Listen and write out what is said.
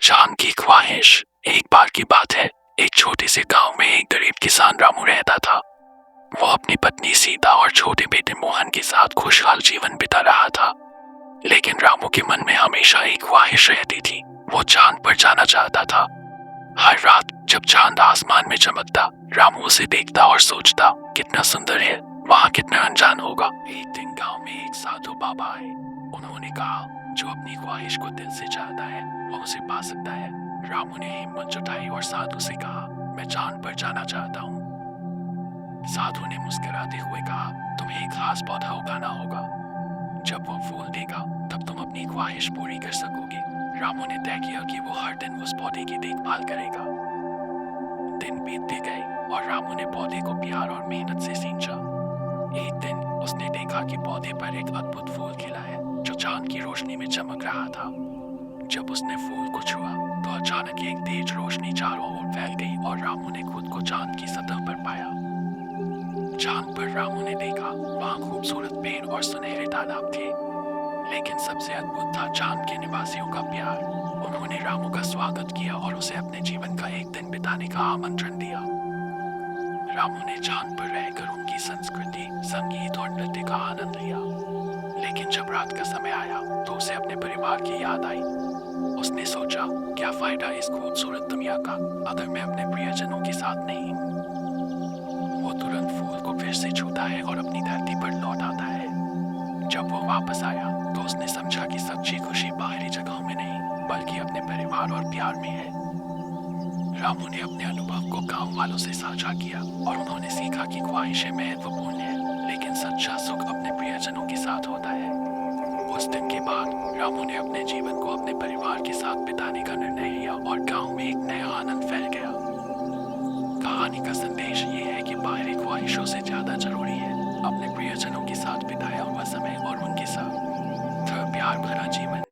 चांद की ख्वाहिश। एक बार की बात है, एक छोटे से गांव में एक गरीब किसान रामू रहता था। वो अपनी पत्नी सीता और छोटे बेटे मोहन के साथ खुशहाल जीवन बिता रहा था। लेकिन रामू के मन में हमेशा एक ख्वाहिश रहती थी, वो चांद पर जाना चाहता था। हर रात जब चांद आसमान में चमकता, रामू उसे देखता और सोचता, कितना सुंदर है, वहाँ कितना अनजान होगा। एक दिन गांव में एक साधु बाबा आए। उन्होंने कहा, जो अपनी ख्वाहिश को दिल से चाहता है वो उसे पा सकता है। रामू ने हिम्मत जुटाई और साधु से कहा, मैं चांद पर जाना चाहता हूँ। साधु ने मुस्कुराते हुए कहा, तुम्हें एक खास पौधा उगाना होगा। जब वो फूल देगा तब तुम अपनी ख्वाहिश पूरी कर सकोगे। रामू ने तय किया कि वो हर दिन उस पौधे की देखभाल करेगा। दिन बीतते गए और रामू ने पौधे को प्यार और मेहनत से सींचा। एक दिन उसने देखा कि पौधे पर एक अद्भुत फूल खिला है जो चांद की रोशनी में चमक रहा था। जब उसने फूल को छुआ तो अचानक एक तेज रोशनी चारों ओर फैल गई और रामू ने खुद को चांद की सतह पर पाया। चांद पर रामू ने देखा, वहाँ खूबसूरत पेड़ और सुनहरे तालाब थे, लेकिन सबसे अद्भुत था चांद के निवासियों का प्यार। उन्होंने रामू का स्वागत किया और उसे अपने जीवन का एक दिन बिताने का आमंत्रण दिया। रामू ने चांद पर रहकर उनकी संस्कृति, संगीत और नृत्य का आनंद लिया। लेकिन जब रात का समय आया तो उसे अपने परिवार की याद आई। उसने सोचा, क्या फायदा इस खूबसूरत दुनिया का अगर मैं अपने प्रियजनों के साथ नहीं हूँ। वो तुरंत फूल को फिर से छूता है और अपनी धरती पर लौट आता है। जब वो वापस आया तो उसने समझा कि सच्ची खुशी बाहरी जगहों में नहीं बल्कि अपने परिवार और प्यार में है। रामू ने अपने अनुभव को गांव वालों से साझा किया और उन्होंने सीखा कि ख्वाहिशें महत्वपूर्ण हैं, लेकिन सच्चा सुख अपने प्रियजनों के साथ होता है। उस दिन के बाद रामू ने अपने जीवन को अपने परिवार के साथ बिताने का निर्णय लिया और गांव में एक नया आनंद फैल गया। कहानी का संदेश ये है कि बाहरी ख्वाहिशों से ज्यादा जरूरी है अपने प्रियजनों के साथ बिताया हुआ समय और उनके साथ प्यार भरा जीवन।